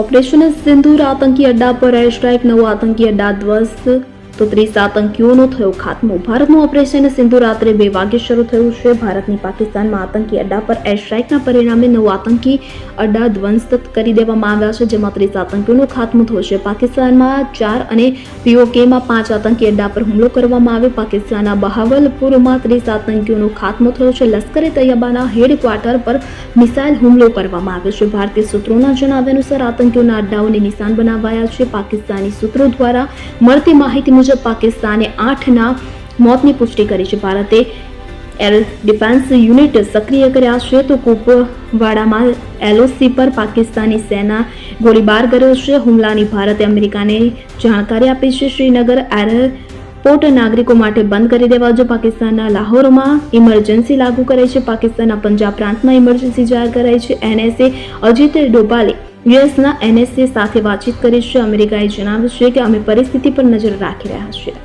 Operation સિંદૂર આતંકી અડ્ડા પર air strike, નવો આતંકી અડ્ડા ધ્વસ્ત, તો 30 આતંકીઓનો થયો ખાત્મો. ભારતનું ઓપરેશન સિંદૂર રાત્રે 2 વાગે શરૂ થયું છે. ભારતની પાકિસ્તાનમાં આતંકી અડ્ડા પર એર સ્ટ્રાઇકના પરિણામે 9 આતંકી અડ્ડા ધ્વંસ કરી દેવામાં આવ્યા છે, જેમાં 30 આતંકીઓનો ખાત્મો થયો છે. પાકિસ્તાનમાં 4 અને POKમાં 5 આતંકી અડ્ડા પર હુમલો કરવામાં આવ્યો. પાકિસ્તાનના બહાવલપુરમાં 30 આતંકીઓનો ખાત્મો થયો છે. લશ્કરે તૈયબાના હેડક્વાર્ટર પર મિસાઇલ હુમલો કરવામાં આવ્યો છે. ભારતીય સૂત્રોના જણાવ્યા અનુસાર આતંકીઓના અડ્ડાઓને નિશાન બનાવાયા છે. પાકિસ્તાની સૂત્રો દ્વારા મળતી માહિતી મુજબ પાકિસ્તાને 8ના મોતની પુષ્ટિ કરી છે. ભારતે એર ડિફેન્સ યુનિટ સક્રિય કર્યા છે, તો કુપવાડામાં LOC પર પાકિસ્તાની સેના ગોળીબાર કર્યો છે. હુમલાની ભારતે અમેરિકાને જાણકારી આપી છે. શ્રીનગર એરપોર્ટ નાગરિકો માટે બંધ કરી દેવા જો. પાકિસ્તાનના લાહોરમાં ઇમરજન્સી લાગુ કરાઈ છે. પાકિસ્તાનના પંજાબ પ્રાંતમાં ઇમરજન્સી જાહેર કરાઈ છે. NSA અજીત ડોભાલે યુએસના NSA સાથે વાતચીત કરી છે. અમેરિકાએ જણાવ્યું છે કે અમે પરિસ્થિતિ પર નજર રાખી રહ્યા છીએ.